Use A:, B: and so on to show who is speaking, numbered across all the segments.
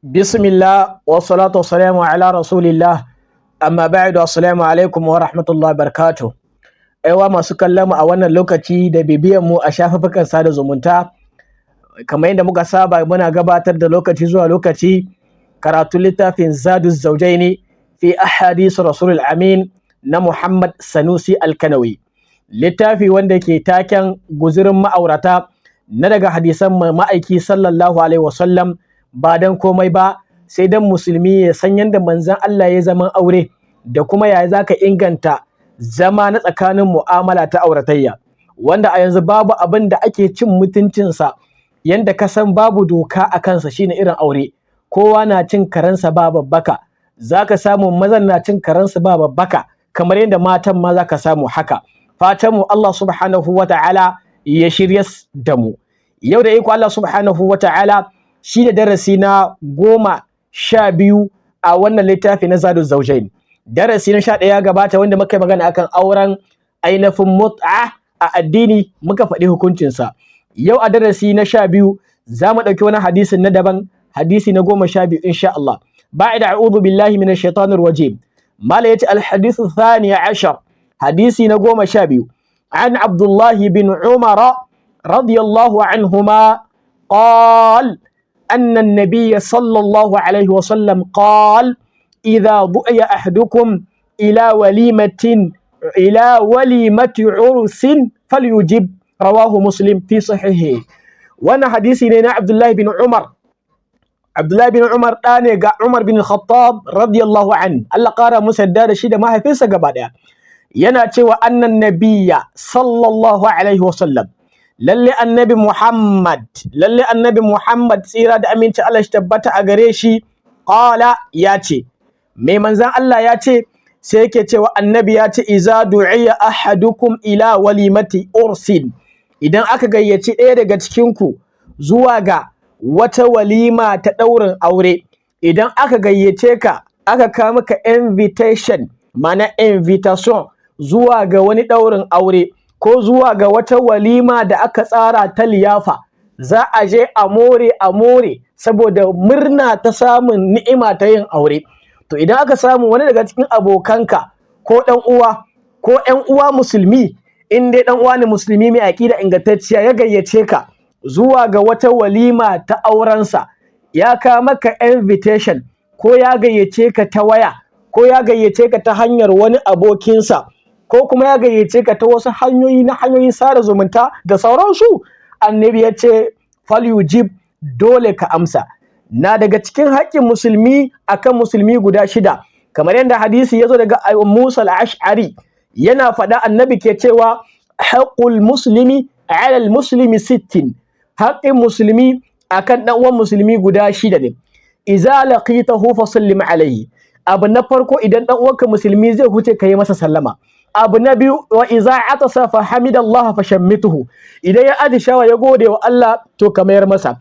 A: Bismillah wa salatu wa salamu ala rasulillah amma ba'du assalamu alaikum wa rahmatullahi barakatuh. Aiwa masu kallon mu a wannan lokaci da bibiyan mu a shafukan sada zumunta, kamar yadda muka saba muna gabatar da lokaci zuwa lokaci karatun littafin Zadu Zawjaini fi ahadith Rasulul Amin na Muhammad Sanusi Alkanawi. Littafi wanda ke taken guzurin ma'aurata na daga hadisan ma'aiki sallallahu alaihi wasallam, ba dan komai ba sai dan musulmi ya san yadda manzon Allah ya zaman aure da kuma yaya zaka inganta zama na tsakanin mu'amala ta auratayya, wanda a yanzu babu abin da ake cin mutuncinsa yanda ka san babu doka a kansa shine irin aure. Kowa na cin karensa ba babbaka, zaka samu mazan na cin karensa ba babbaka kamar yadda matan ma zaka samu haka. Fatan mu Allah subhanahu wata'ala ya shirya da mu. Yau da iko Allah subhanahu wata'ala shi da darasi na 12 a wannan littafi na Zadu Zawjain. Darasi na 11 ya gabata wanda muka yi magana akan auren ainihin mut'a a addini, muka faɗi hukuncinsa. Yau a darasi na 12 za mu ɗauki wani hadisin na daban, hadisi na 12 insha Allah. Ba'da a'udhu billahi minash shaitanir rajim. Mala yace al-hadithu thani ashar, hadisi na 12 an Abdullahi bin Umar radiyallahu anhuma قال أن النبي صلى الله عليه وسلم قال إذا دعي أحدكم إلى وليمة عرس فليجب، رواه مسلم في صحيحه. وانا حديثي لنا عبد الله بن عمر ɗane ga Umar bin Khattab radiyallahu an, Allah ƙara musa da shi da mahaifinsa gaba ɗaya, yana cewa annan nabiyya sallallahu alaihi wasallam, lalle annabi Muhammad tsira da aminci Allah shi tabbata a gare shi, qala ya ce, mai manzan Allah ya ce, sai yake cewa annabi ya ce iza du'iya ahadukum ila walimati ursin, idan aka gayyaci ɗaya daga cikinku zuwa ga wata walima ta ɗaurin aure, idan aka gayyace ka aka kawo maka invitation, mana invitation zuwa ga wani ɗaurin aure ko zuwa ga wata walima da aka tsara ta liyafa, za a je a more saboda murna ta samun ni'ima ta yin aure. To idan aka samu wani daga cikin abokanka ko ɗan uwa ko ƴan uwa musulmi, in dai ɗan uwa ne musulmi mai aƙida ingantacciya, ya gayyace ka zuwa ga wata walima ta aurensa, ya kawo maka invitation ko ya gayyace ka ta waya ko ya gayyace ka ta hanyar wani abokinsa ko kuma ya gayyace ka ta wasu hanyoyin sada zumunta da sauransu, annabi ya ce falyujib, dole ka amsa. Na daga cikin haƙƙin musulmi akan musulmi guda 6, kamar yadda hadisi ya zo daga Musa al-Ash'ari, yana faɗa annabi ke cewa haqqul muslimi ala al-muslimi 60, haƙƙin musulmi akan ɗan uwan musulmi guda 6 ne. Idza laqitahu fa sallim alayhi, abu na farko idan ɗan uwanka musulmi zai huce ka yi masa sallama. Abu na biyu, wa iza atasa fa hamidallaha fa shammituhu, idan ya atishawa ya gode wa Allah to ka mayar masa.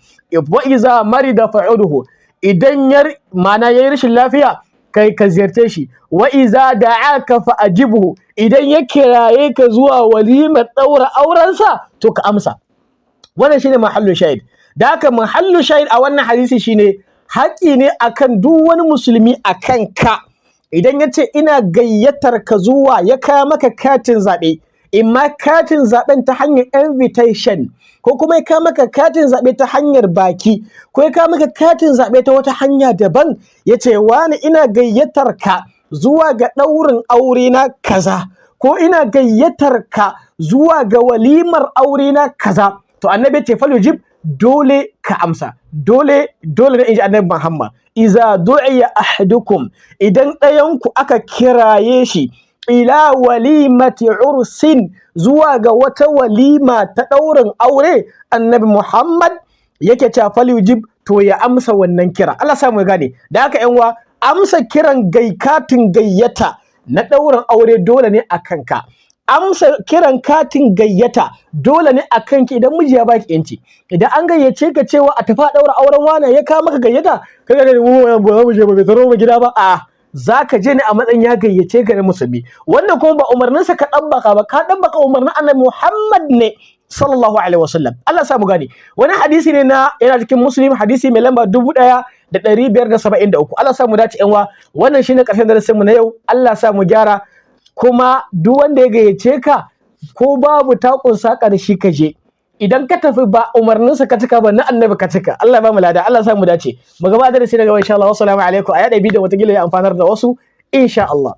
A: Wa iza marida fa uduhu, idan yayi rashin lafiya kai ka ziyarce shi. Wa iza da'aka fa ajibhu, idan ya kiraye ka zuwa walimar daura aurensa to ka amsa. Wannan shine mahallu shahid. Da haka mahallu shahid a wannan hadisi shine haƙi ne akan duk wani musulmi akan ka, idan ya ce ina gayyatar ka zuwa, ya kawo maka katin zaɓe, imma katin zaɓen ta hanyar invitation ko kuma ya kawo maka katin zaɓe ta hanyar baki ko ya kawo maka katin zaɓe ta wata hanya daban, ya ce wani ina gayyatar ka zuwa ga ɗaurin aure na kaza ko ina gayyatar ka zuwa ga walimar aure na kaza, to annabi ce falyujib, dole ka amsa, dole ne inji annabi Muhammad. Iza du'iya ahadukum, idan ɗayanku aka kiraye shi ila walimati ursin, zuwa ga wata walima ta ɗaurin aure, annabi Muhammad yake cewa falyujib, to ya amsa wannan kira. Allah samu gane. Da haka ƴan uwa, amsa kiran katin gayyata na ɗaurin aure dole ne a kanka. Amsa kiran katin gayyata dole ne a kanki idan miji ya baki yanci. Idan an gayyace ka cewa a tafi a ɗaura auren wane, ya kawo maka gayyata, kaga ne mu je ba bai taro mu gida ba, a zaka je ne a matsayin ya gayyace ka ne musulmi. Wannan kuma ba umarninsa ka ɗabbaka ba, ka ɗabbaka umarnin annabi Muhammad ne sallallahu alaihi wasallam. Allah sa mu gane. Wani hadisi ne yana cikin Muslim, hadisi mai lamba 573. Allah sa mu dace yanwa, wannan shine karshen darasin mu na yau. Allah sa mu gyara, kuma duk wanda ya gayyace ka ko babu takun saka da shi ka je, idan ka tafi ba umarninsa ka cika ba, na annabi ka cika. Allah ba mu lada, Allah sa mu dace. Mu gaba darasi daga insha Allah. Wassalamu alaikum. A yada bidiyon wata gila ya amfanar da wasu insha Allah.